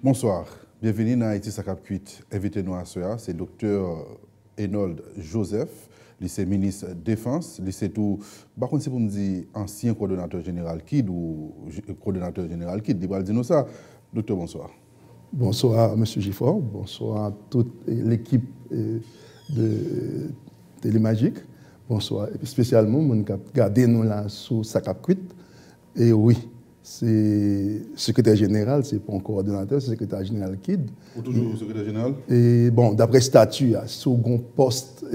Bonsoir, bienvenue dans Haïti Sakap Kuit. Invité nous à cela, c'est Dr Enold Joseph, lycée ministre Défense, lycée tout. Par contre, c'est pour me dire ancien coordonnateur général KID ou coordonnateur général KID. Il va dire nous ça. Docteur, bonsoir. Bonsoir, M. Gifford. Bonsoir à toute l'équipe de Télémagique. Bonsoir. Et puis spécialement, mon gardé nous là sous Sakap Kuit. Et oui, c'est secrétaire général, c'est pas un coordonnateur, c'est secrétaire général KID. Ou toujours secrétaire général? Et bon, d'après statut, à second poste,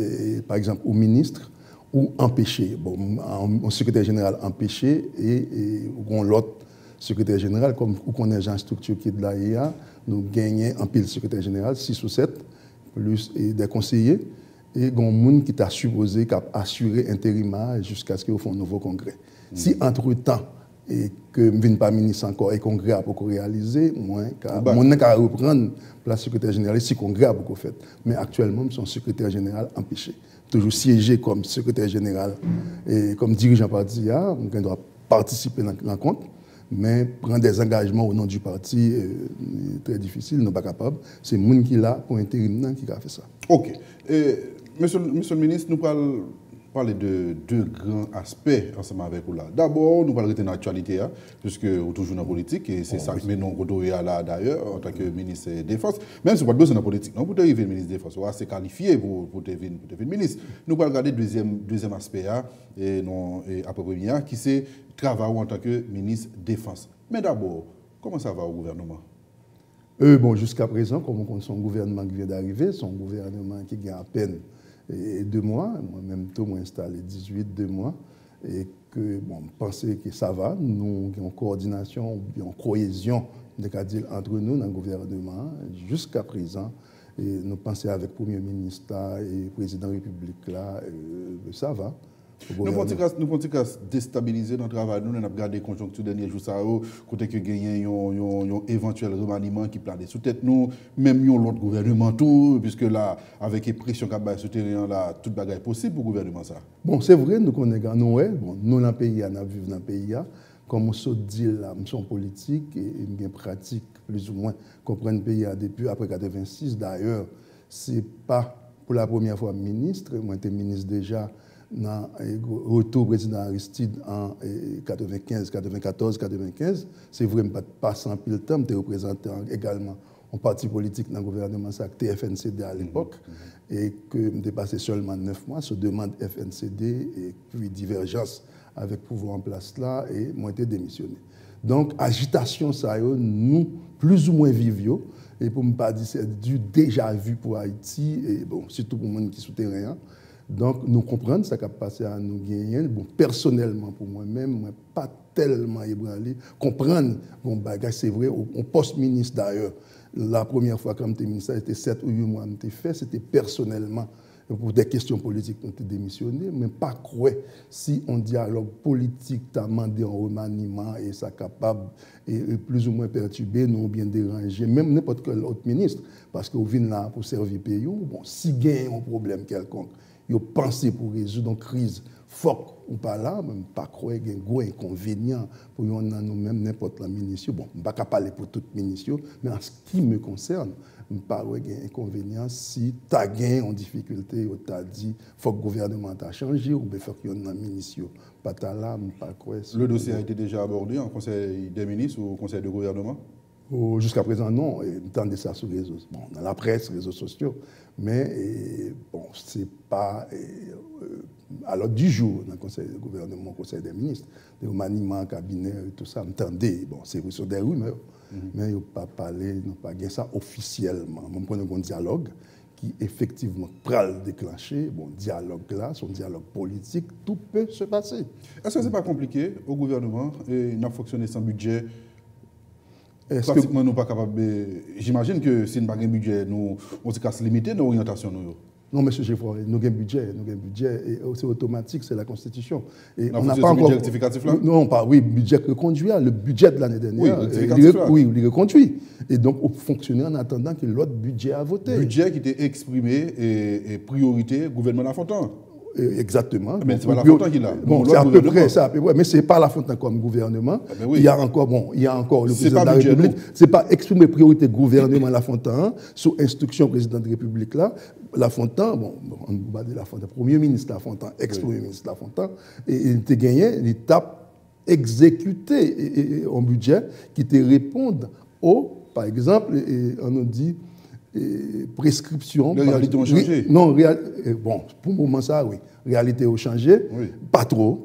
par exemple, au ministre, ou empêché. Bon, un secrétaire général empêché et l'autre secrétaire général, comme vous connaissez la structure KID là, IA, nous gagnons un pile secrétaire général, 6 ou 7, plus des conseillers, et il y a un monde qui t'a supposé assurer intérim jusqu'à ce qu'il fasse un nouveau congrès. Si entre-temps, et que je ne viens pas ministre encore et congrès a beaucoup réalisé, moi, je vais reprendre la secrétaire générale si le congrès a beaucoup fait. Mais actuellement, je suis secrétaire général empêché. Toujours siégé comme secrétaire général et comme dirigeant parti, je dois participer dans la rencontre, mais prendre des engagements au nom du parti est très difficile, nous ne sommes pas capables. C'est le monde qui est là pour intérim qui a fait ça. Ok. Monsieur le ministre, nous parler de deux grands aspects ensemble avec vous là. D'abord, nous parlons de l'actualité, puisque vous êtes toujours dans la politique, et c'est ça que nous avons là d'ailleurs, en tant que ministre de Défense. Même si vous n'êtes pas dans la politique, non, vous arriver ministre de Défense, vous êtes qualifié pour devenir ministre. Nous parlons regarder deuxième aspect, et après premier, qui c'est travail en tant que ministre de Défense. Mais d'abord, comment ça va au gouvernement? Bon, jusqu'à présent, comme on son gouvernement qui vient d'arriver, son gouvernement qui gagne à peine 2 mois, moi-même, tout moi installé 2 mois, et que, bon, je pensais que ça va, nous avons une coordination, une cohésion, entre nous dans le gouvernement, jusqu'à présent, et nous pensons avec le Premier ministre et le Président de la République, là, ça va. Nous pensons qu'à déstabiliser notre travail. Nous avons regardé la conjoncture dernier jour, côté que gagné un éventuel remaniement qui plane sous tête nous, même l'autre gouvernement tout, puisque là, avec les pressions qui sont sur terrain, là, toute bagaille possible pour le gouvernement ça. Bon, c'est vrai, nous connaissons Noël, bon, nous dans le pays, nous vivons dans le pays, comme on se dit là, nous sommes politiques et bien pratiques, plus ou moins, comprendre le pays depuis après 86. D'ailleurs, ce n'est pas pour la première fois ministre, moi j'étais ministre déjà. Dans le retour président Aristide en 95, 94, 95, c'est vrai, je pas sans pile temps, je représenté également un parti politique dans le gouvernement, ça TFNCD à l'époque, et que je passé seulement 9 mois sur demande FNCD et puis divergence avec le pouvoir en place là, et moi été démissionné. Donc, agitation, ça, nous, plus ou moins vivions, et pour ne pas dire, c'est du déjà vu pour Haïti, et bon, surtout pour les gens qui sont souterrains. Donc, nous comprenons ce qui a passé à nous gagner. Bon, personnellement, pour moi-même, je pas tellement ébranlé. Comprendre, bon, bagage, c'est vrai, on poste-ministre d'ailleurs. La première fois que j'étais ministre, c'était 7 ou 8 mois que j'ai fait, c'était personnellement, pour des questions politiques, on était démissionné, mais pas croire si on dialogue politique, tu as demandé un remaniement et ça capable, et plus ou moins perturbé, nous bien dérangé, même n'importe quel autre ministre, parce qu'on vient là pour servir le pays. Bon, si il y a un problème quelconque, ils ont pensé pour résoudre une crise, faut ou pas là, même pas croire qu'il y a un gros inconvénient pour nous-mêmes, n'importe la ministre. Bon, je ne vais pas parler pour toute ministre, mais en ce qui me concerne, je ne pas qu'il y a un inconvénient si tu as gagné en difficulté, ou tu as dit faut que le gouvernement a changé, ou bien faut qu'il y ait un ministre. Pas là, je pas croire. Le dossier a été déjà abordé en Conseil des ministres ou au Conseil de gouvernement? Jusqu'à présent, non. Tant de ça sur les réseaux, bon, dans la presse, réseaux sociaux. Mais bon, ce n'est pas à l'ordre du jour dans le Conseil de gouvernement, le Conseil des ministres. Les remaniements, cabinet, tout ça, m'entendez. Bon, c'est sur des rumeurs, mais ils n'ont pas parlé, ils n'ont pas gagné ça officiellement. Mon point de vue, un dialogue qui effectivement pral déclencher. Bon, dialogue là, son dialogue politique, tout peut se passer. Est-ce que ce n'est pas compliqué au gouvernement et n'a fonctionné sans budget? Pratiquement, nous pas capables. J'imagine que si nous n'avons pas de budget, nous on se casse limiter nos orientations. Non, monsieur Geoffroy, nous avons un budget, et c'est automatique, c'est la Constitution. Et on n'a pas encore. Budget rectificatif là? Non, pas oui, budget reconduit, le budget de l'année dernière. Oui, il est reconduit. Et donc, on fonctionne en attendant que l'autre budget a voté. Budget qui était exprimé et priorité gouvernement Lafontaine. Exactement. Mais c'est pas La Fontaine qui l'a. Bon, c'est à peu près ça, mais c'est pas La Fontaine comme gouvernement. Oui. Il y a encore le président de la République. C'est pas exprimer priorité gouvernement La Fontaine sous instruction président de la République là. La Fontaine, on va dire La Fontaine, premier ministre La Fontaine, ex-premier ministre La Fontaine, et il a gagné l'étape exécuter un budget qui te réponde par exemple, on nous dit prescription. Les réalités ont changé. Non, pour le moment, ça, oui. Réalité ont changé. Oui. Pas trop.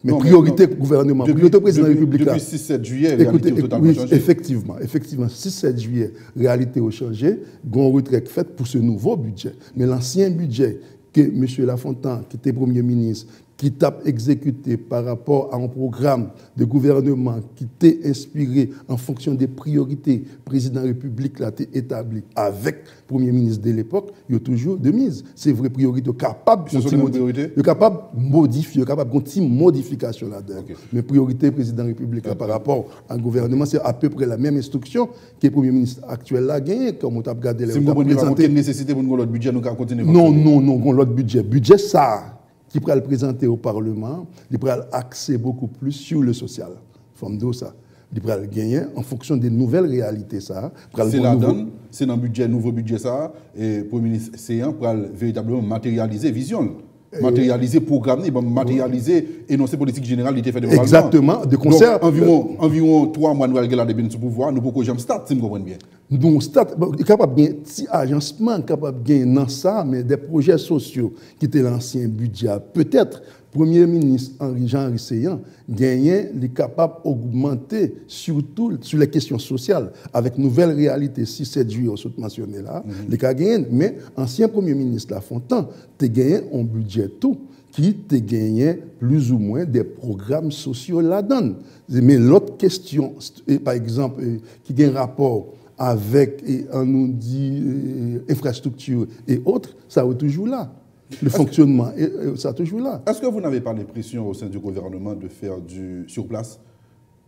Mais non, priorité gouvernement, priorité président de la République. Depuis 6-7 juillet, réalité ont totalement changé. Effectivement, 6-7 juillet, réalité ont changé. Gon retraite faite pour ce nouveau budget. Mais l'ancien budget que M. Lafontaine, qui était Premier ministre, qui t'a exécuté par rapport à un programme de gouvernement qui t'est inspiré en fonction des priorités président de la République l'a établi avec Premier ministre de l'époque, il y a toujours de mise. C'est vrai, priorité capable de modifier, capable de modification là-dedans. Okay. Mais priorité président de la République par rapport à un gouvernement, c'est à peu près la même instruction que le Premier ministre actuel a gagné, comme on t'a regardé les présenté. Nécessité pour l'autre budget, nous continuer. Non, l'autre budget. Budget, ça. Qui pourrait le présenter au Parlement, il pourrait axer beaucoup plus sur le social. Forme de ça. Il pourrait le gagner en fonction des nouvelles réalités. C'est la donne, c'est dans le nouveau budget ça, et le Premier ministre Séan pourrait véritablement matérialiser vision. Matérialiser, programmer, matérialiser énoncé politique générale, il était fait de exactement, de concert. Donc, environ 3 mois, nous allons garder bien sous pouvoir, nous pouvons jamais start, si vous comprenez bien. Nous start, capable de petit agencement, capable de gagner dans ça, mais des projets sociaux qui étaient l'ancien budget, peut-être. Premier ministre Jean-Henri Séan gagnait, il est capable d'augmenter surtout sur les questions sociales avec nouvelle réalité 6-7 juillet, on mentionné là, les cas gagnent, mais ancien Premier ministre Lafontaine, tu gagné un budget tout qui te gagné plus ou moins des programmes sociaux là-dedans. Mais l'autre question, par exemple, qui a un rapport avec, on nous dit, infrastructure et autres, ça est toujours là. Le fonctionnement, ça toujours là. Est-ce que vous n'avez pas l'impression au sein du gouvernement de faire du sur place?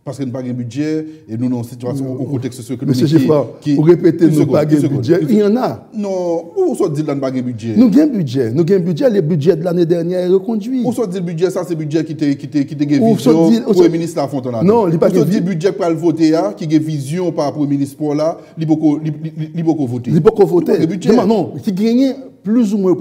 Parce que nous n'avons pas de budget et nous, dans une situation, au contexte socio-économique. Monsieur Geffard, vous répétez, nous n'avons pas de budget. Il y en a. Non, où soit dit que nous n'avons pas de budget? Nous avons un budget. Nous avons un budget. Le budget de l'année dernière est reconduit. Où soit dit le budget? Ça, c'est le budget qui a vision pour le ministre Lafontaine. Non, il n'y a pas de budget. Où soit dit le budget pour le voter, qui a vision par rapport au ministre pour là, il n'y a pas voter. Il n'y a pas voter. Non, qui gagne plus ou moins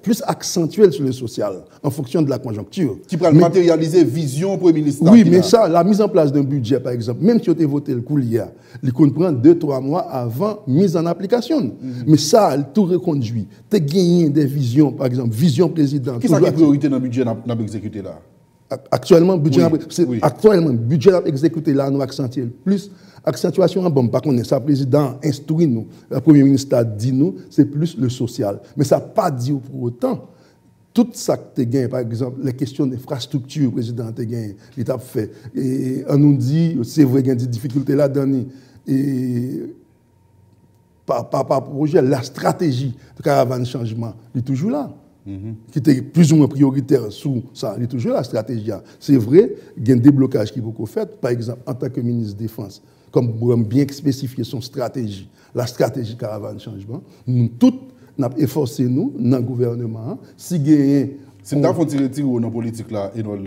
plus accentuel sur le social en fonction de la conjoncture. Qui peut matérialiser vision pour le ministre. Oui, mais ça, la mise en place d'un budget, par exemple, même si on a voté le coup hier, il comprend 2-3 mois avant mise en application. Mais ça, tout reconduit. Tu as gagné des visions, par exemple, vision président. Qu'est-ce qui est priorité dans le budget qu'on a exécuté là? Actuellement, le budget exécuté là, nous accentuons plus. Accentuation en bon, par contre, ça, le président instruit nous, le Premier ministre a dit nous, c'est plus le social. Mais ça n'a pas dit pour autant. Tout ça que tu as gagné, par exemple, les questions d'infrastructure, le président a gagné, il a fait. Et on nous dit, c'est vrai qu'il y a des difficultés là-dedans. Et par projet, la stratégie de caravane changement, il est toujours là. Qui était plus ou moins prioritaire sous ça, il est toujours la stratégie. C'est vrai, il y a un déblocage qui est beaucoup fait, par exemple, en tant que ministre de la Défense, comme pour bien spécifier son stratégie, la stratégie caravane changement, nous tous, nous avons efforcé nous, dans le gouvernement, si gagné. C'est nous avons tiré dans la politique là, et dans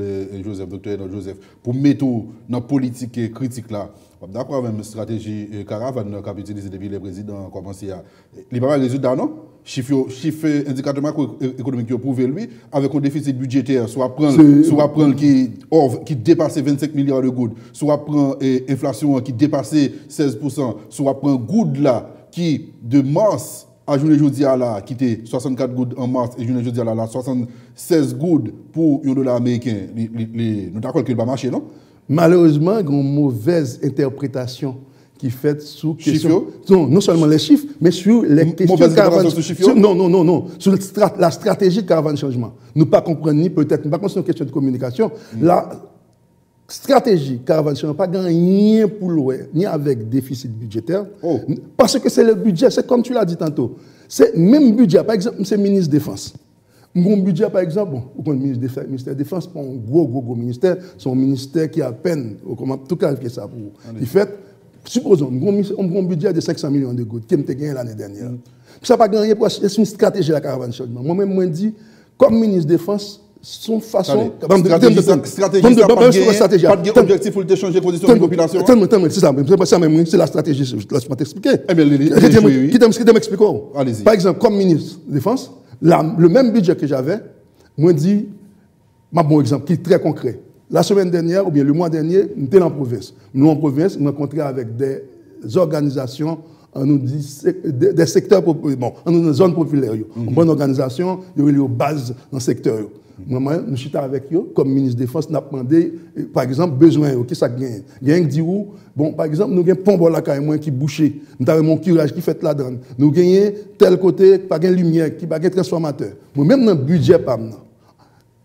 Joseph, docteur Joseph, pour mettre dans la politique critique là. D'accord, même stratégie caravane qu'a utilisé depuis le président a commencé à. Il n'y a pas de résultat, non? Chiffre indicateur macroéconomique qui a prouvé lui, avec un déficit budgétaire, soit prendre qui dépassait 25 milliards de gouttes, soit prendre inflation qui dépassait 16%, soit prendre gouttes là, qui de mars à journée jeudi à là, qui était 64 gouttes en mars et journée jeudi à là, 76 gouttes pour $1 américain. Nous d'accord qu'il va marcher, non? Malheureusement, il y a une mauvaise interprétation qui est faite sous question. Non seulement les chiffres, mais sur les questions de caravane. Sur la stratégie de caravane changement. Nous ne pas comprendre ni peut-être, nous pas comprendre une question de communication. La stratégie caravane changement n'a pas rien pour l'ouest, ni avec déficit budgétaire. Parce que c'est le budget, c'est comme tu l'as dit tantôt. C'est même budget, par exemple, c'est le ministre de la Défense. Mon budget, par exemple, le ministère de la Défense, c'est pas un gros ministère, c'est un ministère qui a à peine, comment tout qualifier ça pour. Il fait, supposons, un budget de 500 millions de gouttes, qui a gagné l'année dernière. Ça n'a pas gagné, c'est une stratégie de la caravane changement. Moi-même, je dis, comme ministre de Défense, son façon... Stratégie, pas de objectif pour changer de position de la population. C'est ça même, c'est la stratégie, laisse-moi t'expliquer. Qui m'explique? Par exemple, comme ministre de Défense, le même budget que j'avais, moi dit, un bon exemple qui est très concret. La semaine dernière, ou bien le mois dernier, nous étions en province. Nous, en province, nous rencontré avec des organisations, on nous dit, des secteurs, bon, on nous des zones populaires. Une bonne organisation, il y a une base dans le secteur. Moi, nous sommes avec eux, comme ministre de Défense, nous avons demandé, par exemple, besoin, qui ça gagne. Il y a un qui dit, bon, par exemple, nous avons un pont là qui est bouché, nous avons mon curage qui fait là-dedans. Nous avons tel côté, pas de lumière, qui pas de transformateur. Moi-même, dans le budget, pas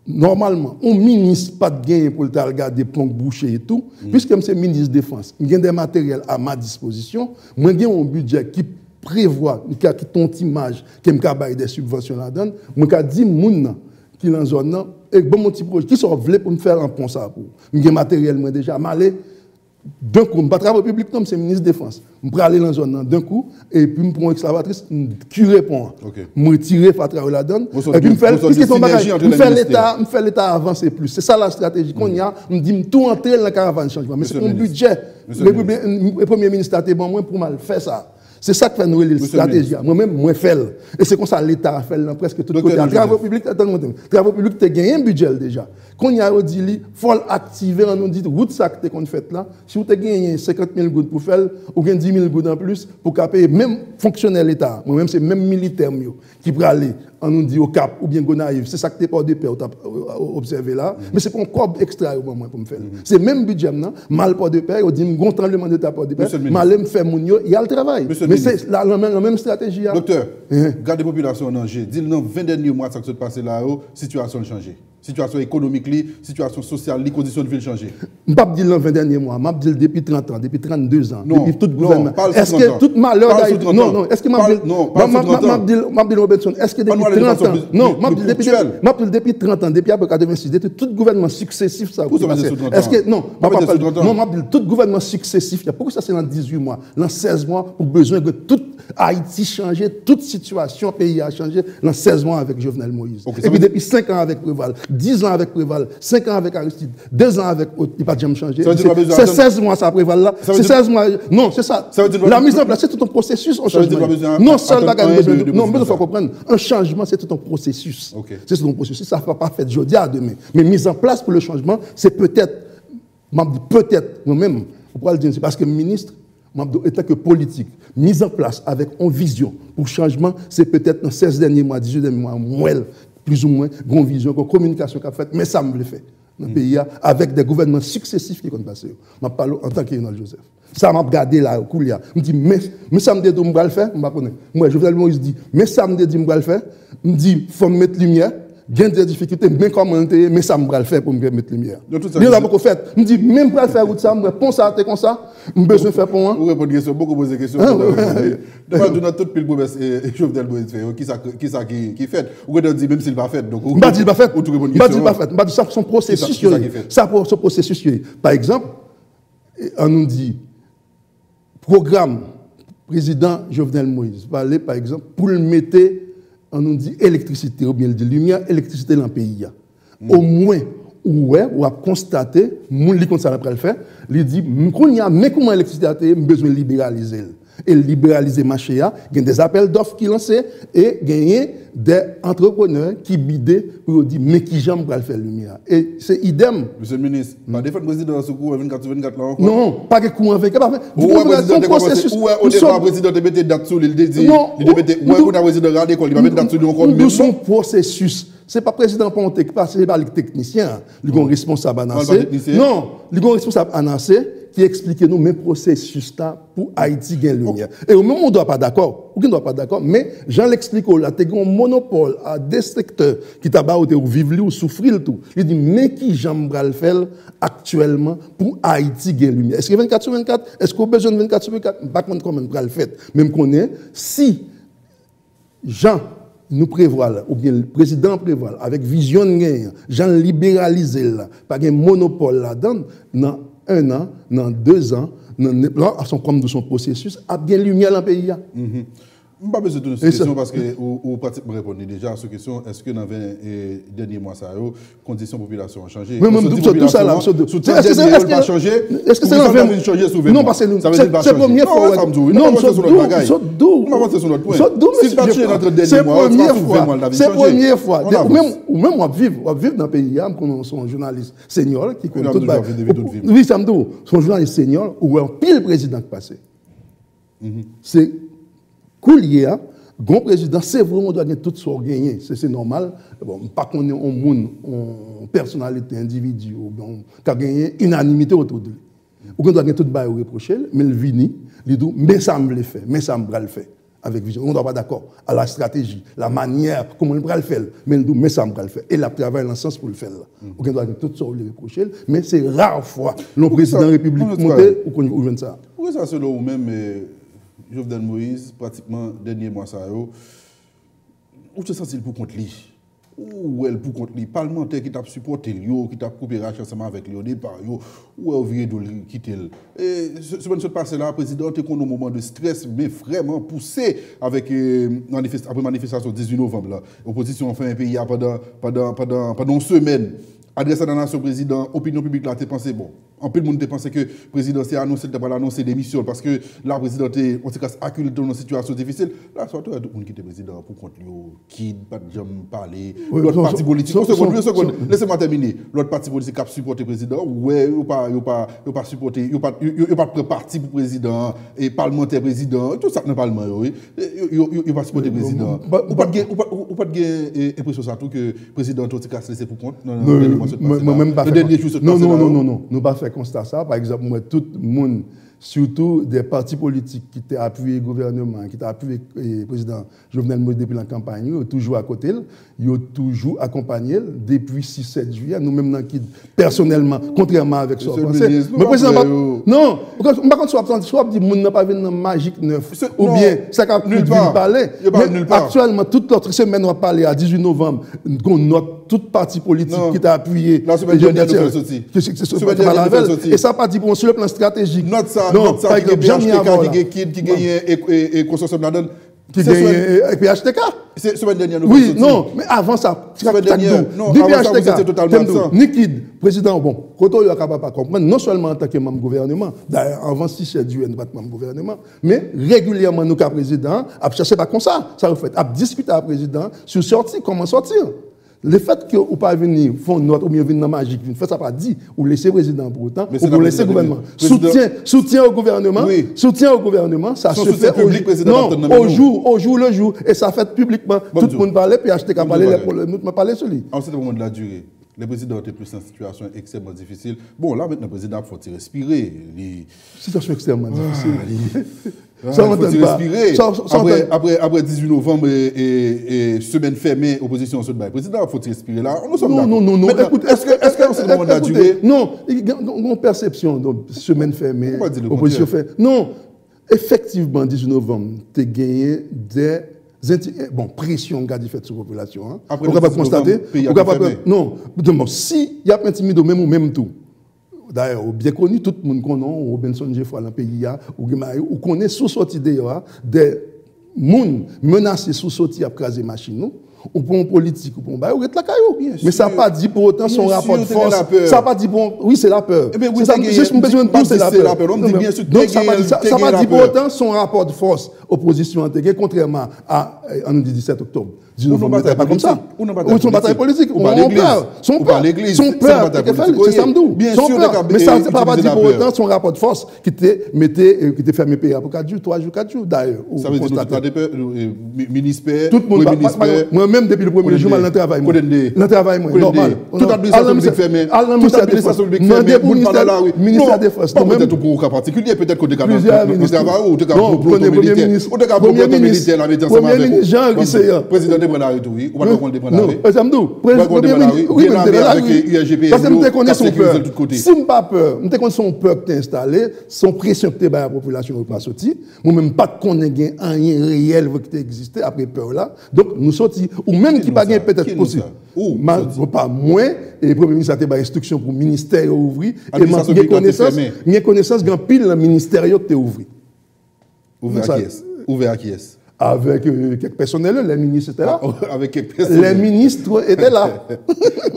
normalement, un ministre pas de gain pour regarder ponts bouchés et tout, puisque c'est ministre de Défense, j'ai des matériels à ma disposition, moi j'ai un budget qui prévoit, qui a une image, qui me des subventions là-dedans, moi j'ai dit moun qui dans zone et bon mon petit projet qui sont veulent pour me faire un pont ça pour. J'ai matériel moi déjà m'aller d'un coup, je pas travail public comme c'est ministre de Défense. Je vais aller dans la zone d'un coup et puis je prends une excavatrice, je curer pont. Je retirer pas travail là-dedans et puis je fais l'état avancer plus. C'est ça la stratégie qu'on y a, me dit tout entrer dans la caravane changement mais c'est un budget. Le premier ministre a été bon moi pour mal faire ça. C'est ça que fait nous les stratégies. Moi-même, moi, je fais. Et c'est comme ça que l'État a fait dans presque tout le côté. Les travaux publics, tu as gagné un budget déjà. Quand il y a dit, il faut activer, on nous dit, route ça que tu as fait là. Si vous avez gagné 50 000 gouttes pour faire, ou bien 10 000 gouttes en plus, pour payer même fonctionnaire l'État. Moi-même, c'est même militaire qui peut aller, on nous dit au Cap, ou bien Gonaïve. C'est ça que tu pas de paix, tu as observé là. Mais c'est pas un corps extra pour me faire. C'est même budget, mal pas de paix, on dit, un tremblement d'État pas de paix, mal me faire mon il y a le travail. Mais c'est la même stratégie. Docteur, garde la population en danger. Dis-le, dans 20 derniers mois, ça qui s'est passé là, la situation a changé. Situation économique, situation sociale, les conditions de vie ont changé. Je ne vais pas dire dans les 20 derniers mois, je vais dire depuis 30 ans, depuis 32 ans, depuis tout gouvernement. Est-ce que tout malheur d'Haïti. Non, est-ce que je dis Robertson, est-ce que depuis 30 ans. Non, je dis depuis 30 ans, depuis après 86, depuis tout gouvernement successif, ça. Est-ce que. Non, je dis tout gouvernement successif, pourquoi ça c'est dans 18 mois, dans 16 mois, pour besoin que tout Haïti change, toute situation, pays a changé, dans 16 mois avec Jovenel Moïse. Et puis depuis 5 ans avec Préval. 10 ans avec Préval, 5 ans avec Aristide, 2 ans avec il n'y a pas de jamais changé. C'est 16 mois ça Préval là. C'est 16 mois. Non, c'est ça. La mise en place, c'est tout un processus. Non, seul bagage. Non, mais il faut comprendre. Un changement, c'est tout un processus. C'est tout un processus. Ça ne va pas faire d'aujourd'hui à demain. Mais mise en place pour le changement, c'est peut-être, moi-même, pourquoi le dire, c'est parce que le ministre, étant que politique, mise en place avec une vision pour le changement, c'est peut-être dans 16 derniers mois, 18 derniers mois, plus ou moins, une vision, une communication qu'a faite, mais ça me le fait. Dans le pays, avec des gouvernements successifs qui ont passé. Je parle en tant que Ronald Joseph. Ça m'a regardé là, je me dis, mais ça me dit, je vais le faire. Moi, Jovenel Moïse dit, mais ça me dit, je vais le faire. Je me dis, il faut me mettre lumière. Bien des difficultés, bien commenter, mais ça me va le faire pour me mettre lumière. Bien là, beaucoup fait. Je me dis, même pas le faire route ça, je réponds ça, t'es comme ça, je besoin de faire pour moi. Vous répondez question, beaucoup poser questions. Dans tout le promesse Jovenel Moïse fait, qui ça qui fait. Ou vous dire même s'il va faire. Donc, je ne dis pas fait. Je ne dis pas fait. Je dis ça, son processus. Ça, pour son processus. Par exemple, on nous dit, programme président Jovenel Moïse, parler par exemple, pour le mettre. On nous dit électricité, ou bien dit lumière, électricité dans le pays. Au moins, ou à constater, mon lit comme ça après le faire, il dit, mais comment l'électricité a besoin de libéraliser. Et libéraliser le marché, il y a des appels d'offres qui lancent et il y a des entrepreneurs qui bident pour dire, mais qui j'aime pour faire lumière. Et c'est idem. Monsieur le ministre, pas défendre le président sur cours 24/24 là encore. Non, pas que courant avec. Vous pouvez faire un processus. Ou le président de mettre date sur il dit, il de mettre, ou le président de l'école, il va mettre date sur encore même. Son processus. Ce n'est pas le président Ponte qui passe par les techniciens. Il y a un responsable annoncé. Non, il y a un responsable annoncé qui explique nous mes processus pour Haïti gagner lumière. Et au moment où on ne doit pas d'accord, ou qui ne doit pas d'accord, mais j'en l'explique là, tu as un monopole à des secteurs qui t'a battu ou vivre ou souffrir tout. Il dit mais qui j'aime le faire actuellement pour Haïti gagner lumière. Est-ce que 24/24, est-ce qu'on a besoin de 24/24? Pas comment on le fait. Même qu'on est si Jean nous prévoit, ou bien le président prévoit, avec vision de gain, j'en libéralise là, pas un monopole là-dedans, dans 1 an, dans 2 ans, là, comme de son processus, a bien lumière dans le pays. Je ne vais pas besoin de cette question parce que vous pratiquement répondez déjà à cette question. Est-ce que dans les derniers mois, ça conditions de population ont changé? Oui, tout ça là. Est-ce que pas changé? Est-ce que c'est la même changer souvent? Non, parce que c'est la première fois. Non, c'est la première fois. Ou même on vit dans le pays, on son journaliste senior qui connaît tout. Oui, ça me dit. Son journaliste senior ou un pile président qui passait. C'est Coulier, grand président, c'est vraiment doit gagner tout ce qu'on gagne. C'est normal. Bon, pas qu'on ait un monde, une personnalité individu, qui a gagné unanimité autour de lui. Ou qu'on doit gagner tout le bail reprocher, mais le vini, il dit, mais ça me le fait, mais ça me le faire. Avec vision. On ne doit pas d'accord à la stratégie, la manière, comment on va le faire, mais il dit, mais ça me le faire. Et la travail dans le sens pour le faire. Ou qu'on doit gagner tout ça pour le reprocher, mais c'est rare fois le président de la République monter ou qu'on vient ça. Pourquoi ça, selon vous-même, Jovenel Moïse, pratiquement, dernier mois, ça, où se sent-il pour contre lui? Où elle pour contre lui? Parlementaire qui t'a supporté, qui t'a coopéré ensemble avec lui au départ, où est oublié de quitter. Et ce qui se passe là, le président était un moment de stress, mais vraiment poussé avec après manifestation 18 novembre. L'opposition a fait un pays pendant une semaine. Adresse à la nation président, opinion publique là, tu pensé, bon, en peu de monde pensé que le président s'est annoncé, il annoncé démission parce que la présidente est, on s'est acculé dans une situation difficile. Là, soit tout le monde qui était président pour contre lui, qui pas de jamais parler, l'autre parti politique. Laissez-moi terminer. L'autre parti politique qui a supporté le président, ouais, il pas supporté, il pas pris parti pour le président, et parlementaire président, tout ça dans le Parlement, oui. Il pas supporté le président. Ou pas de l'impression ça tout que le président a laissé pour compte. Même pas non, nous pas fait constat ça. Par exemple, moi, tout le monde, surtout des partis politiques qui ont appuyé le gouvernement, qui ont appuyé le président Jovenel Moïse depuis la campagne, ils ont toujours à côté, ils ont toujours accompagné depuis 6-7 juillet. Nous-mêmes, personnellement, contrairement avec ce qu'on pensait. Mais président, non, par contre, soit dit, monde n'a pas vu dans Magique 9, ou bien, ça n'a pas parler. Actuellement, toute l'autre semaine, on va parler à 18 novembre, tout parti politique qui t'a appuyé. La semaine dernière, nous faisons sortir. Et ça pas dit pour sur le plan stratégique. Notre ça, par exemple, PHTK qui gagne et consortium la donne. Qui gagne PHTK. C'est semaine dernière, nous oui, non, mais avant ça, semaine dernière, non, avant ça, vous étiez totalement absent. Nikid, président, bon, Koto, il n'est capable de comprendre, non seulement en tant que membre gouvernement, d'ailleurs, avant 6 juillet, nous pas membre gouvernement, mais régulièrement, nous, comme président, à chercher pas comme ça fait, à discuter avec le président sur sortir, comment sortir. Le fait que vous pas venir font note ou bien venir dans Magique, ne fait ça pas dit ou laisser président pour autant ou pour laisser gouvernement. Soutien au gouvernement. Oui. Soutien au gouvernement, ça se fait public, au jour et ça fait publiquement. Tout le monde parlait puis acheter qu'à parler nous parler sur lui. En ce moment de la durée, le président était plus en situation extrêmement difficile. Bon, là maintenant le président faut respirer. Situation extrêmement difficile. Ça ne respirer. Après 18 novembre et semaine fermée, opposition sur le président, il faut respirer là. Nous sommes non. Écoute, est-ce que c'est le moment de la durée? Non, il y a une perception de semaine fermée, opposition fermée. Non, effectivement, 18 novembre, tu as gagné des pression qu'a fait sur la population. On ne peut pas constater. Non, si il y a intimidé même ou même tout. D'ailleurs, bien connu, tout le monde connaît, Robinson Jeffroy dans le pays, ou connaît sous-sorti des gens menacés sous-sorti à craser machine, ou pour un politique, ou pour un bail, ou la caillou. Mais ça n'a pas dit pour autant son rapport de force. Ça n'a pas dit pour. Oui, c'est la peur. Juste besoin de tout, c'est la peur. Donc, ça n'a pas dit pour autant son rapport de force, opposition intégrée, contrairement à, on nous dit 17 octobre. Ils ne sont pas comme ça. Ils sont bataille politique. Ils ont peur. Son peur. C'est Samdou. Son peur. Mais ça ne pas dire pour autant son rapport de force qui était fermé pays pour 4 jours, 3 jours, 4 jours d'ailleurs. Ça veut dire que tu as des peurs, ministère, tout le monde. Moi-même, depuis le premier jour, je travaille. Je travaille, normal. Toute administration publique fermée. Toute administration publique fermée. Ministère des Forces. Pas peut-être pour un cas particulier, peut-être qu'on décale au travail ou au décale pour l'autre militaire. Ou décale pour l'autre militaire, la médiation avec Jean Risseya. Président de Brenari, oui. Ou pas qu'on le non, Samdou. Oui, parce que nous connaissons son peur. Si nous pas peur, nous connaissons son peur qui est installé, son pression qui est à la population qui est sortie. Nous-mêmes pas qu'on ait rien réel qui existe après peur là. Donc nous sortis ou même qui pas peut-être possible. Pas moins et le Premier ministre a été instruction pour le ministère ouvrir et connaissance grand pile le ministère qui est ouvert. Ouvert à qui est-ce? Avec quelques personnels, les ministres étaient là. Avec quelques personnels. Les ministres étaient là.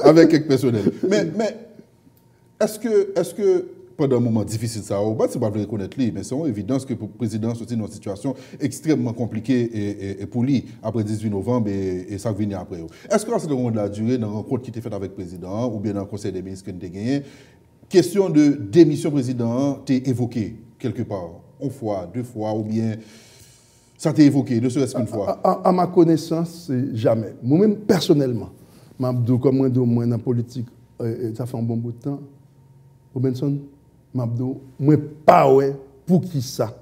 Avec quelques personnels. Mais est-ce que pendant un moment difficile, ça, c'est pas vrai reconnaître lui, mais c'est une évidence que le président est dans une situation extrêmement compliquée et pour lui, après 18 novembre et ça vient après. Est-ce que c'est le moment de la durée, dans la rencontre qui était faite avec le président ou bien dans le conseil des ministres que nous avons gagné, question de démission président, tu évoqué quelque part, une fois, deux fois, ou bien ça t'est évoqué, ne serait-ce qu'une fois? À ma connaissance, c'est jamais. Moi-même, personnellement, comme moi, dans la politique, ça fait un bon bout de temps. Robinson, moi, pas ouais, pour qui ça?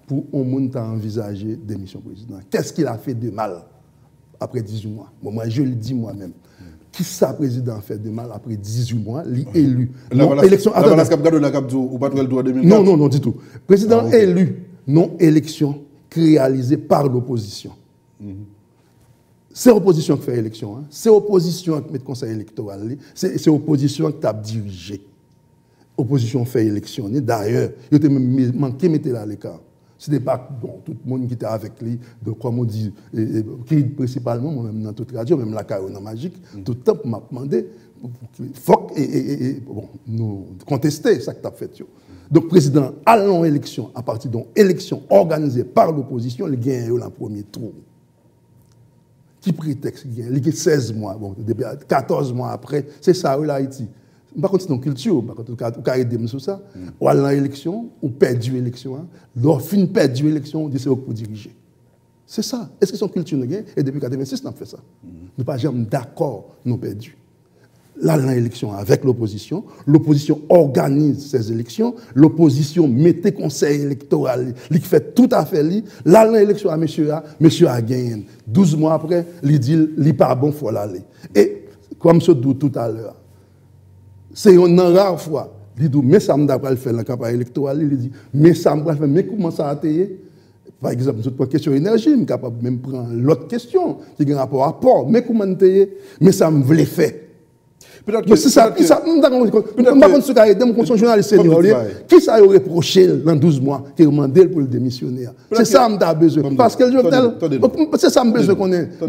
Pour un monde a envisagé démission président. Qu'est-ce qu'il a fait de mal après 18 mois? Bon, moi, je le dis moi-même. Qui ça, président, fait de mal après 18 mois? L'élu. Élection. Non, du tout. Président élu, non élection réalisée par l'opposition. C'est l'opposition qui fait l'élection. Hein. C'est l'opposition qui met le conseil électoral. C'est l'opposition qui a dirigé. L'opposition fait élection. D'ailleurs, il a même manqué de mettre là à l'écart. Ce n'est pas bon, tout le monde qui était avec lui, de comme on dit, qui principalement, moi-même dans toute radio, même la Carona Magique, tout le temps m'a demandé, faut bon, nous contester ça que tu as fait. Donc, le président, allons élection, à partir d'une élection organisée par l'opposition, il gagne le premier tour. Qui prétexte il gagne 16 mois, bon, 14 mois après, c'est ça, l'Haïti. Par contre, c'est une culture, par contre, vous avez aidé sur ça. Ou à l'élection, ou perdu l'élection. Lors fin perdu l'élection, on dit c'est pour diriger. C'est ça. Est-ce que c'est une culture nous gagne? Et depuis 1986, on a fait ça. Nous pas jamais d'accord, nous perdu. Là, l'élection avec l'opposition. L'opposition organise ces élections. L'opposition mettait conseil électoral, qui fait tout à fait. Là, l'élection à monsieur a gagné. 12 mois après, il dit il n'est pas bon, il faut l'aller. Et comme je dis tout à l'heure, c'est une rare fois. Il dit, mais ça m'a pas fait la campagne électorale. Il dit, mais ça m'a fait, mais comment ça a été? Par exemple, sur la question énergie, je suis capable de même prendre l'autre question qui a un rapport à port. Mais comment ça a été? Mais ça me voulait faire. Mais c'est ça, qui ça, je ne suis pas journaliste senior, qui ça a reproché dans 12 mois, qui a demandé pour le démissionner? C'est ça que j'ai besoin. Parce que c'est ça que j'ai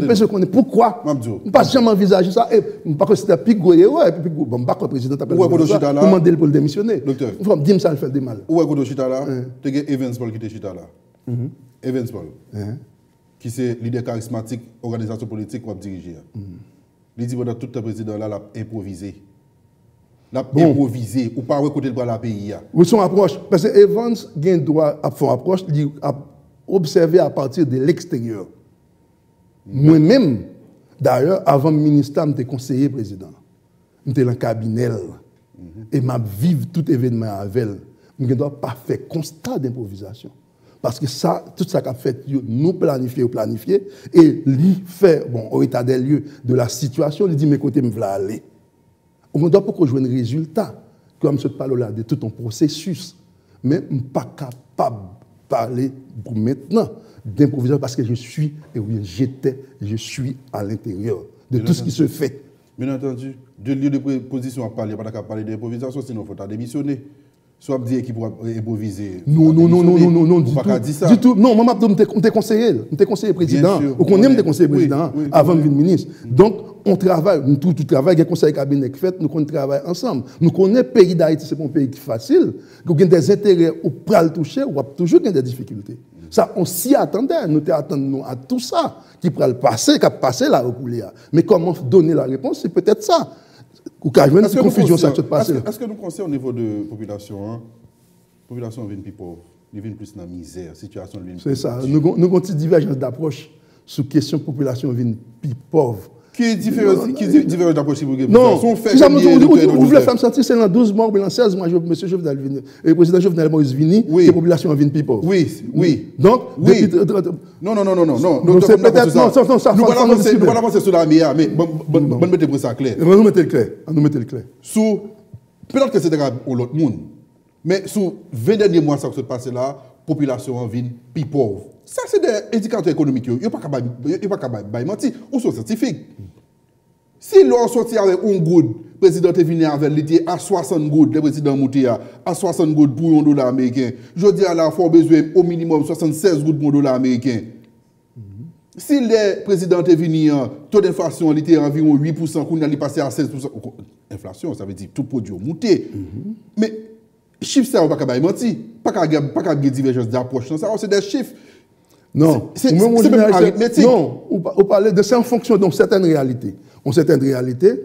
besoin qu'on ait. Pourquoi? Je ne pas jamais envisager ça. Parce que c'était Pigoye, puis bon, pas le président a demandé pour le démissionner. Il faut me dire que ça le fait de mal. Où est Kodo Chitala? Tu as Evans Paul qui était Chitala. Evans Paul, qui est leader charismatique, organisation politique, qui va diriger. Il dit que tout le président là, l'a improvisé. L'a improvisé, ou pas côté de la pays. Oui, son approche. Parce que Evans a un droit à faire approche, à observer à partir de l'extérieur. Moi-même, d'ailleurs, avant le ministère, j'étais conseiller président. J'étais dans le cabinet. Et je vivre tout événement avec elle. Je ne dois pas faire constat d'improvisation. Parce que ça, tout ça qu'a fait, nous planifier, et lui fait, bon, au état des lieux de la situation, il dit, mais côté, je veux aller. On ne doit pas jouer un résultat, comme je parle là, de tout un processus. Mais je ne suis pas capable de parler pour maintenant d'improvisation parce que je suis à l'intérieur de tout ce qui se fait. Bien entendu, de lieu de position à parler, il n'y a pas qu'à parler d'improvisation, sinon il faut démissionner. Soit dire qu'il pourra improviser. Non, du tout. Non, moi, je suis conseiller président. Ou qu'on aime des conseillers présidents avant de devenir ministre. Donc, on travaille, tout travail, il y a un conseil cabinet qui fait, nous travaillons ensemble. Nous connaissons le pays d'Haïti, ce n'est pas un pays qui est facile. Il y a des intérêts où pour le toucher, ou toujours des difficultés. Ça, on s'y attendait, nous attendons à tout ça, qui pourra le passer, qui a passé là au mais comment donner la réponse, c'est peut-être ça. Est-ce que nous conseillons au niveau de la population, la population vient plus pauvre, elle vient plus dans la misère, la situation vient plus c'est ça, nous avons une divergence d'approche sur la question de la population vient plus pauvre. Qui est différent d'approche si vous voulez? Non, si ça vous voulez faire me sentir, c'est dans 12 mois ou dans 16 mois, M. Jovenel Vini, le président Jovenel Moïse Vini, la population vient plus pauvre. Oui. Donc, non. C'est peut-être, non, ça nous allons avancer sur la MIA, mais bon, mettez ça clair. Nous mettons le clair. Peut-être que c'est l'autre monde, mais sous 20 derniers mois, ça qui se passe là, la population vient plus pauvre. Ça, c'est des indicateurs économiques. Il n'y a pas de mentir. Ou sont scientifiques. Si l'on sortit avec un good, le président est venu avec l'été à 60 good, le président Moutia à 60 good pour $1 américain. Je dis à la fois besoin au minimum 76 good pour $1 américain. Si les présidents étaient venus, taux d'inflation était environ 8%, qu'on allait passer à 16%. Inflation, ça veut dire tout produit monté. Mais chiffres, ça, on ne peut pas mentir. Pas qu'à divergence d'approche. C'est des chiffres. Non, c'est même arithmétique. Non, on parle de ça en fonction de certaines réalités. En certaines réalités,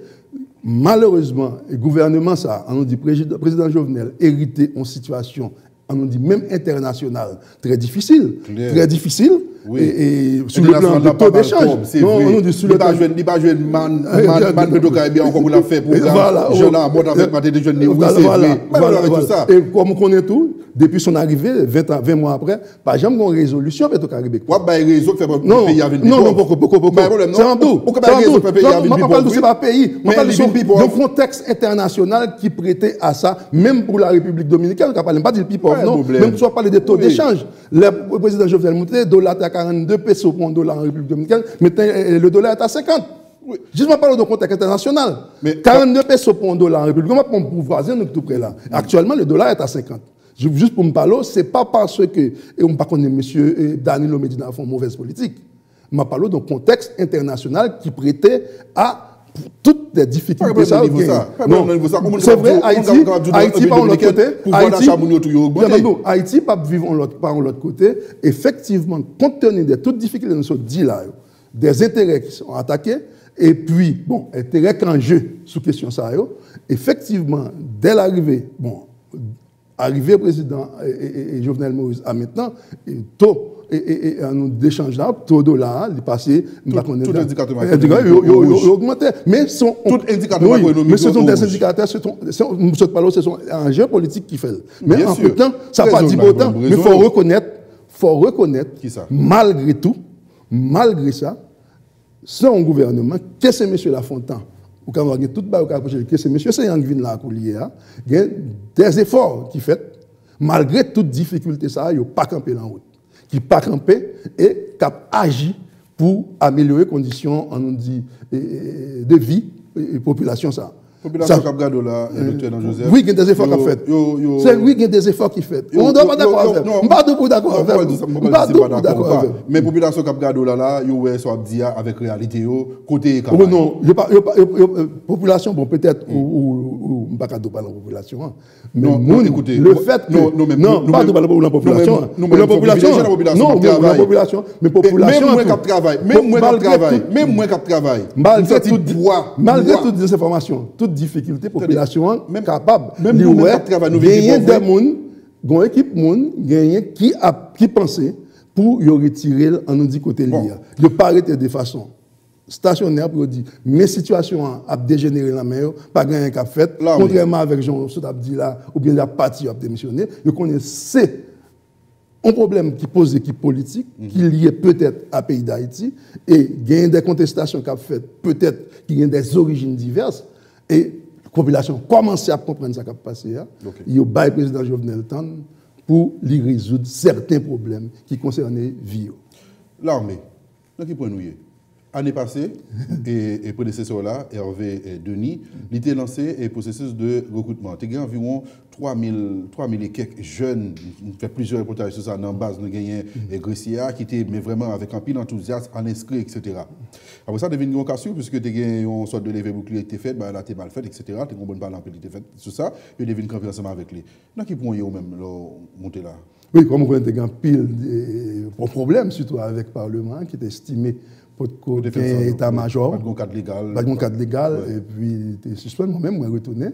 malheureusement, le gouvernement, ça, on nous dit, président Jovenel, hérité en situation, on nous dit même internationale, très difficile. Très difficile. Oui. Et sur le plan de taux d'échange. Non, on nous dit sur le plan. Il n'y a pas joué de man de Caribéen encore pour la faire. Voilà. Je l'ai abordé avec ma télé jeune. Oui, c'est vrai. Voilà. Tout ça. Et comme on connaît tout, depuis son arrivée, 20 mois après, pas jamais une résolution avec le Caribéen. Quoi, bah, réseau qui fait pas pays avec non, c'est un tout. On ne parle de ce pays. On parle de contexte international qui prêtait à ça, même pour la République dominicaine. On ne parle pas de people, non. Même si on parle des taux d'échange. Le président Jovenel Moïse, dollar est à 42 pesos pour un dollar en République dominicaine, maintenant le dollar est à 50. Oui. Juste parler de contexte international. Mais 42 pesos pour un dollar en République dominicaine, pour voisin, nous tout près là. Actuellement, le dollar est à 50. Juste pour me parler, ce n'est pas parce que, et on ne pas connaître M. Danilo Medina font mauvaise politique. Je parle d'un contexte international qui prêtait à toutes les difficultés. C'est vrai, Haïti par l'autre côté. Haïti par l'autre côté. Effectivement, compte tenu de toutes les difficultés que nous avons dit là, des intérêts qui sont attaqués, et puis, bon, intérêts qu'en jeu sous question ça, effectivement, dès l'arrivée, arrivé président et Jovenel Moïse à maintenant, taux et un échange là, taux dollar, il est passé, tout indicateur augmenté. Mais ce sont des indicateurs, ce sont un jeu politique qui fait. Mais en tout temps, ça n'a pas dit autant. Mais il faut reconnaître, malgré tout, malgré ça, c'est un gouvernement, qu'est-ce que M. Lafontaine, ou quand on a tout bas, que c'est M. Seyangvin là, il y a des efforts qui fait, malgré toutes difficultés, ça, il n'y a pas campé en route. Qui pas campé et qui a agi pour améliorer les conditions de vie et population. Ça. Population Cap-Gado là, docteur Joseph. Oui, il y a des efforts qui fait. C'est oui, il y a des efforts qui fait. On ne doit pas d'accord avec. On ne pas d'accord avec. Mais population Cap-Gado là, il y a soit dit avec réalité côté. Non, population, bon peut-être ou pas parler de la population. Non, écoutez, le fait que non, pas de parler de la population. La population, non, la population, mais population. Même moi qui travaille. Malgré toutes les informations. Difficulté, population même capable de gagner des gens, une équipe qui pensait pour y retirer en nous dit côté lié. De ne pas arrêter de façon stationnaire pour dire mes situations a dégénéré la mer, pas gagner qu'à fait, contrairement avec Jean Soudabdi là, ou bien la partie a démissionné. Je connais c'est un problème qui pose l'équipe politique, qui est lié peut-être à pays d'Haïti, et gagner des contestations qu'a fait peut-être qui ont des origines diverses. Et la population commence à comprendre ce qui a passé. Il y a le président Jovenel Tan pour lui résoudre certains problèmes qui concernent la vie. L'armée, dans qui point nous y est? Année passée, et prédécesseur là, Hervé Denis, il était lancé un processus de recrutement. Il y a environ 3000 et quelques jeunes, on fait plusieurs reportages sur ça dans la base, nous avons Gressia qui était mais vraiment avec un pile d'enthousiasme, en inscrit, etc. Après ça, il y a une cassure, puisque il y a une sorte de levée bouclier qui était faite, là, tu mal fait, etc. Tu as une bonne balance qui était faite sur ça, et il y a une camper ensemble avec lui. Dans quel point il y a même monté là? Oui, comme on a un pile de problèmes, surtout avec le Parlement, qui est estimé pour état-major, pas de cadre légal. Pas de cadre légal, et puis moi-même, moi retourné,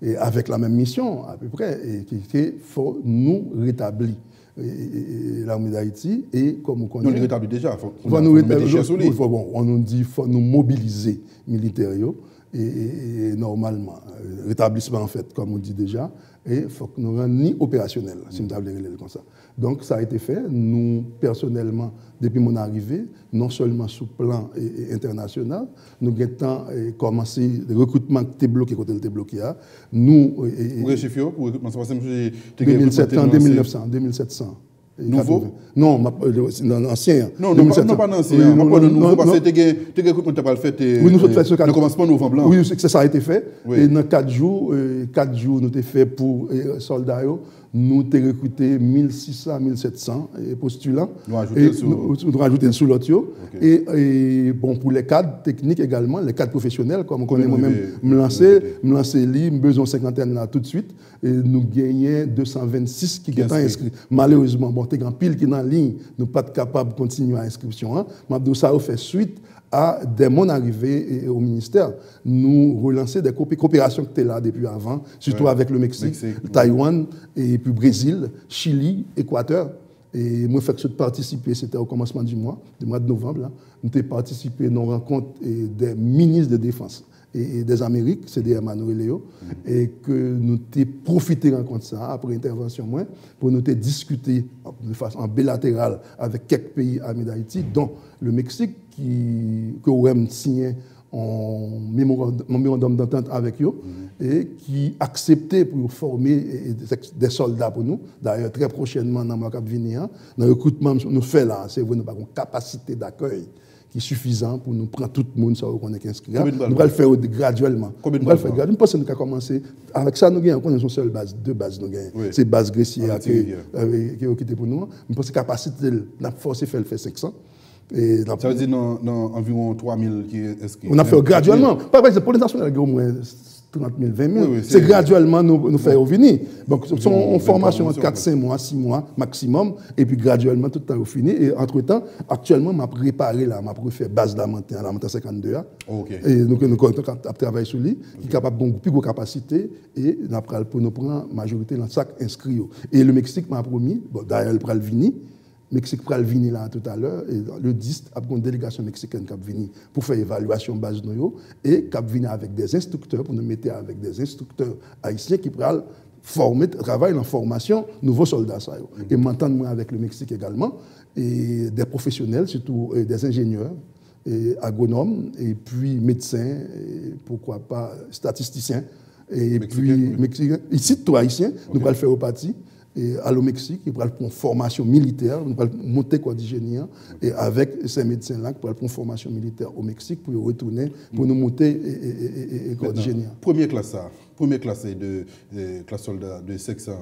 et avec la même mission à peu près, et qu'il faut nous rétablir l'armée d'Haïti, et comme on connaît... Nous les rétablir déjà, on nous dit qu'il faut nous mobiliser militaires, et normalement, rétablissement en fait, comme on dit déjà, et il faut que nous rendions ni opérationnel, si nous avons comme ça. Donc ça a été fait, nous personnellement, depuis mon arrivée, non seulement sous plan international, nous avons commencé le recrutement qui était bloqué, quand il était bloqué, nous... Vous réchiffrez pour le recrutement, c'est 2700. Nouveau? Non, ancien. Non, pas l'ancien. Pas nouveau, parce que tu as pas fait le commencement novembre. Oui, ça a été fait. Et dans 4 jours, nous avons fait pour les soldats, nous avons recruté 1600, 1700 postulants. Nous rajoutons sous l'autre. Okay. Et bon, pour les cadres techniques également, les cadres professionnels, comme on connaît moi-même, me lancer libre, besoin de cinquantaine là tout de suite. Et nous gagnons 226 qui sont inscrits. Malheureusement, bon, il y a un pile qui est en ligne, nous ne sommes pas capables de continuer à l'inscription. Hein. Mais ça a fait suite à des mon arrivés au ministère, nous relancer des coopérations qui étaient là depuis avant, surtout avec le Mexique, Taïwan, et puis Brésil, Chili, Équateur. Et moi, j'ai participé, c'était au commencement du mois de novembre, là, nous avons participé à nos rencontres des ministres de défense et des Amériques, c'est-à-dire Emmanuel Léo, et que nous avons profité de rencontre ça après intervention moi, pour nous discuter de façon bilatérale avec quelques pays amis d'Haïti, dont le Mexique, que OM signé en mémorandum d'entente avec eux, et qui acceptait pour former des soldats pour nous. D'ailleurs, très prochainement, dans le mois qui vient, dans le recrutement nous fait là, c'est vrai, nous avons une capacité d'accueil qui est suffisante pour nous prendre tout le monde sur qu'on est inscrit. Nous allons le faire graduellement. Nous allons le faire graduellement. Parce que nous avons commencé. Avec ça, nous avons une seule base, deux bases. C'est base Gressier qui est occupée pour nous. Nous avons une capacité, nous avons forcé de faire 500. Et ça veut dire environ 3000 qui est inscrits. On a fait graduellement. Par exemple, pour les nationaux, il y a au moins 30 000, 20 000. C'est graduellement nous faire revenir. Donc, c'est une formation en 4-5 mois, 6 mois maximum, et puis graduellement, tout le temps fini. Et entre-temps, actuellement, je préparé là, je fait base d'Amantin, à l'Amantin 52. Et nous travaillons sur lui, qui est capable de plus de capacité, et pour nous prendre la majorité dans chaque inscrit. Et le Mexique m'a promis, bon, d'ailleurs, il prend le vini. Mexique pral venir là tout à l'heure et le 10 a une délégation mexicaine qui venir pour faire évaluation base nous et qui venir avec des instructeurs pour nous mettre avec des instructeurs haïtiens qui pral former travailler en formation nouveaux soldats ça et m'entendre avec le Mexique également et des professionnels surtout des ingénieurs et agronomes et puis médecins et pourquoi pas statisticiens et puis Mexicains ici tout haïtiens nous allons faire au parti et à au Mexique, ils prennent une formation militaire, nous allons monter quoi d'ingénieur, et avec ces médecins-là, qui prennent une formation militaire au Mexique pour retourner, pour nous monter et quoi d'ingénieur. Première classe de classe soldat de 600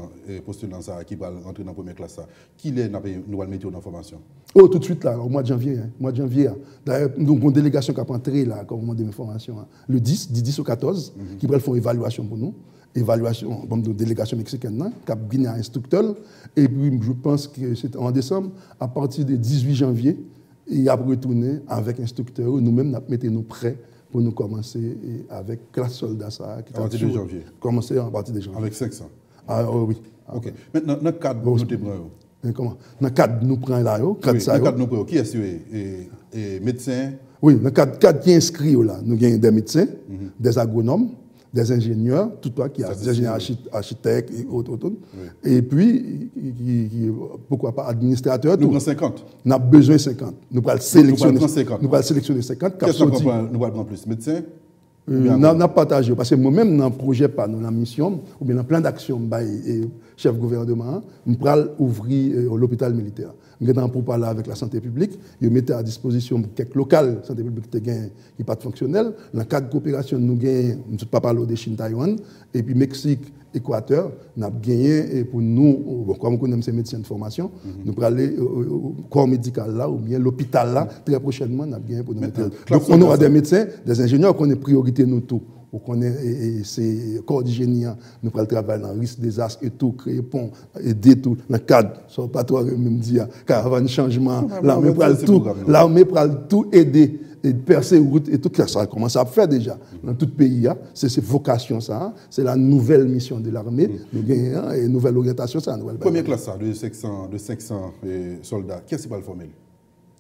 postulants qui va entrer dans la première classe, qui nous allons mettre en formation? Oh, tout de suite là, au mois de janvier. D'ailleurs, nous avons une délégation qui a entré là, comme moment de formation, le 10, du 10 au 14, qui va faire une évaluation pour nous. Évaluation de délégation mexicaine, qui a gagné un instructeur. Et puis, je pense que c'était en décembre, à partir du 18 janvier, il a retourné avec instructeur. Nous-mêmes, nous mettons prêts pour nous commencer avec classe soldat. À partir de janvier. Commencer à partir de janvier. Avec 500. Oui. OK. Maintenant, dans le cadre, nous te prenons. Comment? Dans le cadre, nous prenons là. Dans le cadre, nous prenons. Qui est-ce médecin? Oui, dans le cadre qui est inscrit là, nous avons des médecins, des agronomes, des ingénieurs, tout toi qui a des ingénieurs architectes et autres. Et puis, pourquoi pas administrateurs. Nous prenons 50. Nous avons besoin de 50. Nous allons sélectionner 50. Nous allons sélectionner 50. Qu'est-ce qu'on prend? Nous allons prendre plus médecins? Nous avons partagé. Parce que moi-même, dans le projet, pas dans la mission, ou bien dans le plan d'action, chef gouvernement, nous allons ouvrir l'hôpital militaire. Nous sommes pour parler avec la santé publique, nous mettons à disposition quelques locales santé publique qui ne pas fonctionnelles. Dans le cadre de coopération, nous ne pas parler de Chine, Taïwan, et puis Mexique, Équateur, nous avons gagné pour nous, comme nous connaissons ces médecins de formation, nous allons aller au corps médical là, ou bien l'hôpital là, très prochainement, nous avons gagné pour nous mettre. Donc on aura des médecins, des ingénieurs, qu'on ait priorité nous tous. On connaît ces corps d'hygiène, nous allons travailler dans le risque des désastres et tout, créer pont, aider tout, dans le cadre, ça ne pas toi même dire, caravane changement, l'armée pour tout aider, et percer route et tout, ça commence à faire déjà. Dans tout pays, c'est cette vocation, ça, c'est la nouvelle mission de l'armée, et une nouvelle orientation, ça. Première classe de 500 soldats, qui est-ce qui va le former?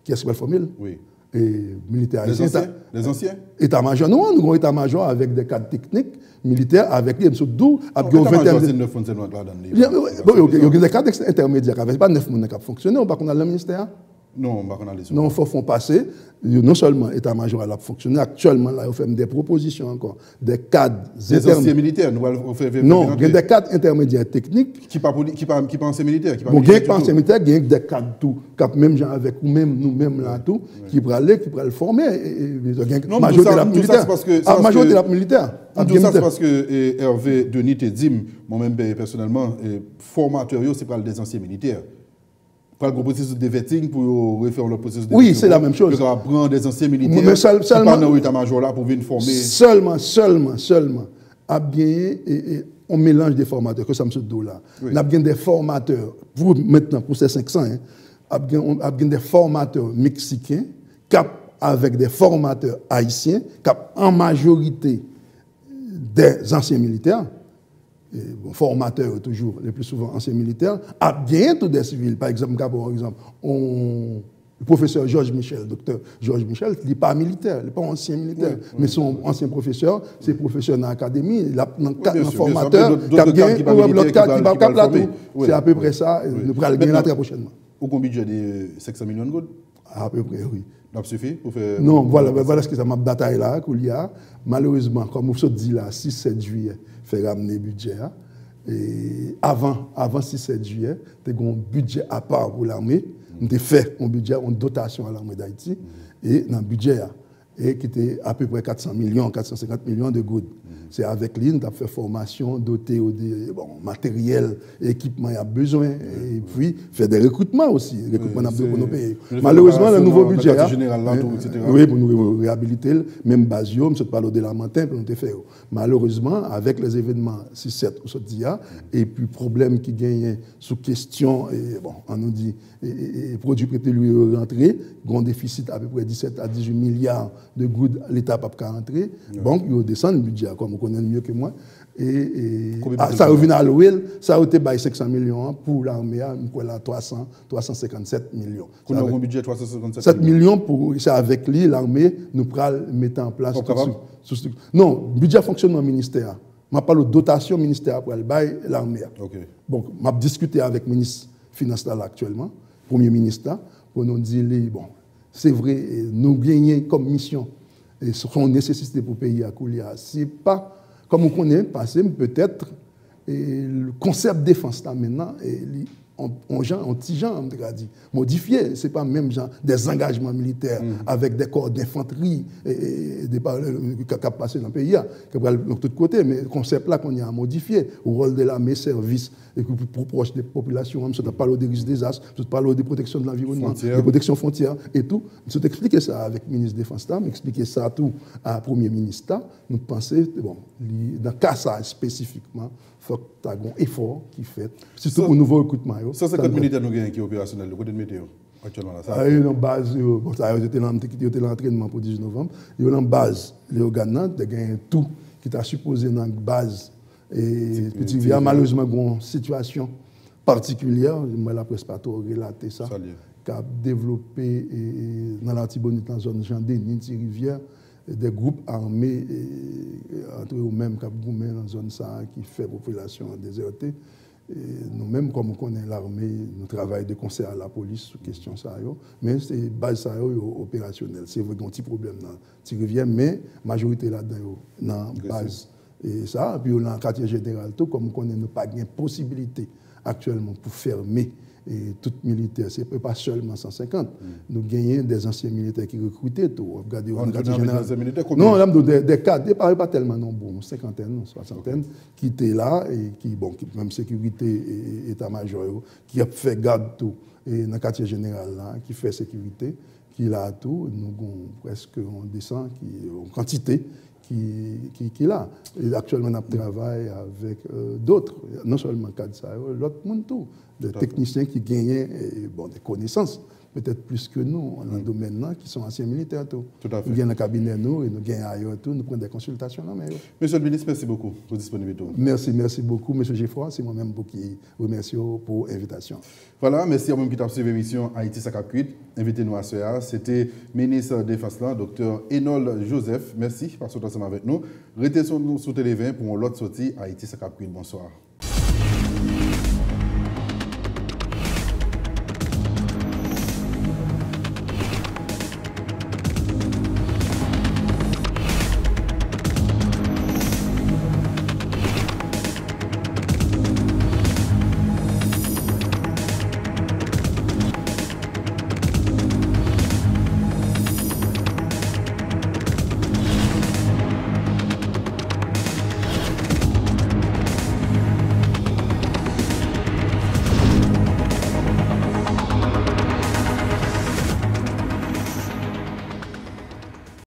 Qui est-ce qui va le former? Oui. Et militaires. Les anciens? État-major, nous avons un état-major avec des cadres techniques, militaires, avec les d'où l'état-major, c'est 9 fonctionnements là-dedans. Il y a des cadres intermédiaires, avec pas 9 personnes qui fonctionnent, on va qu'on a le ministère. Non, on va aller sur. Non, il faut passer. Non seulement l'état-major a fonctionné, actuellement, là, on fait des propositions encore, des cadres des anciens militaires, nous allons faire. Non, il y a des cadres intermédiaires techniques. Qui pas anciens militaires. Bon, il y a des anciens militaires, il y a des cadres tout, même gens avec nous-mêmes là, tout, qui pourraient le former. Non, majorité de la militaire. Majorité de la militaire. Tout ça, c'est parce que Hervé Denis te dit, moi-même personnellement, formateur, c'est pas des anciens militaires. Pas le processus de vetting pour refaire le processus de oui, c'est la même chose. Il prendre des anciens militaires mais seulement, dans l'état-major là pour venir former. Seulement, à bien, on mélange des formateurs, que ça me saute là. Oui. On a bien des formateurs, pour maintenant, pour ces 500, on a bien des formateurs mexicains, cap avec des formateurs haïtiens, cap en majorité des anciens militaires. Formateurs toujours, les plus souvent anciens militaires, à bientôt des civils. Par exemple, le professeur Georges Michel, docteur Georges Michel, il n'est pas militaire, il n'est pas ancien militaire, mais son ancien professeur, c'est professeur dans l'académie, il a un formateur, l'autre cadre qui c'est à peu près ça, nous pourrons le gagner là très prochainement. Au budget de 500 millions de gouttes? À peu près, oui. Ça suffit pour faire. Non, voilà ce que ça m'a bataille là, qu'il y a. Malheureusement, comme vous se dit là, 6-7 juillet, fait ramener le budget. Et avant 6-7 juillet, tu as un budget à part pour l'armée. On a fait un budget, une dotation à l'armée d'Haïti. Et dans le budget, et qui était à peu près 400 millions, 450 millions de gouttes. C'est avec lui, on a fait formation, doté de matériel, équipement, il y a besoin, et puis faire des recrutements aussi, recrutement pour nos pays. Malheureusement, le nouveau budget, oui, pour nous réhabiliter, même Basio, je parle de la matin, pour nous faire. Malheureusement, avec les événements 6-7 ou 7 dia, et puis problème qui gagne sous question, et bon, on nous dit, et produits prêtés lui rentrer, grand déficit à peu près 17 à 18 milliards de gouttes, l'État n'a pas rentrer, donc il descend le budget, comme vous connaissez mieux que moi. Ça revient à l'OL, ça a été 500 millions pour l'armée, pour la 357 millions. Qu'on a un budget de 357 7 millions, c'est avec lui, l'armée, nous pourrons mettre en place. Non, budget fonctionnement ministère. Je parle de dotation ministère pour l'armée. Bon, je discuté avec le ministre des Finances là actuellement, Premier ministre, pour nous dire, bon, c'est vrai, nous gagnons comme mission. Et ce qu'on nécessite pour payer à Koulia, c'est pas, comme on connaît, passé peut-être, le concept de défense là maintenant, on petit genre, on dit, modifié, c'est pas même genre des engagements militaires avec des corps d'infanterie qui passent dans le pays, qui de tous côtés, mais le concept là qu'on y a modifié, au rôle de l'armée, service, pour proche des populations, on parle des risques des astres, on parle de protection de l'environnement, de protection frontière et tout. Je expliqué ça avec le ministre de la Défense, m'expliquer ça tout à Premier ministre, nous pensons, bon, dans le cas ça spécifiquement, il faut que tu aies un effort qui fait, surtout pour nouveau recrutement. 150 militaires nous gagnent qui est opérationnel, le côté de météo, actuellement là. Ça, il y a une base, j'étais dans l'entraînement pour 18 novembre, il y a une base, les organes, il y a tout qui t'a supposé dans la base. Et il y a malheureusement une situation particulière, moi la presse pas trop relaté ça, qui a développé dans l'Artibonite, dans la zone Jean-Denis, Rivière, des groupes armés entre eux-mêmes qui dans la zone ça qui fait population désertée. Nous-mêmes, comme on connaît l'armée, nous travaillons de concert à la police sur question ça, mais c'est base ça opérationnel. C'est vrai qu'il y a un petit problème dans Rivière, mais la majorité là-dedans dans la base. Et ça, puis dans le quartier général, tout comme on connaît, nous pas de possibilité actuellement pour fermer tout militaire. Ce n'est pas seulement 150. Nous gagnons des anciens militaires qui recrutaient tout. Regardez, on quartier général. Non, des cadres, pas tellement nombreux, une cinquantaine, une soixantaine, qui étaient là et qui, bon, même sécurité et état-major, qui a fait garde tout. Et dans le quartier général, là, qui fait sécurité, qui là tout, nous avons presque, on descend, en quantité, qui est là. Et actuellement, on travaille avec d'autres, non seulement cadres, l'autre monde tout, des techniciens qui gagnent des connaissances, peut-être plus que nous, dans le domaine là, qui sont anciens militaires. Tout à fait. Nous gagnons dans le cabinet, nous, et nous gagnons ailleurs, tout, nous prenons des consultations. Là, mais, Monsieur le ministre, merci beaucoup pour votre disponibilité. Merci beaucoup, Monsieur Geoffroy. C'est moi-même qui vous remercie pour l'invitation. Voilà, merci à vous qui avez suivi l'émission Haïti Sakapkuit. Invitez-nous à ce. C'était le ministre de la Défense, Dr. Enol Joseph. Merci parce que vous êtes ensemble avec nous. Restez sur Télé 20 pour l'autre sortie Haïti Sakapkuit. Bonsoir.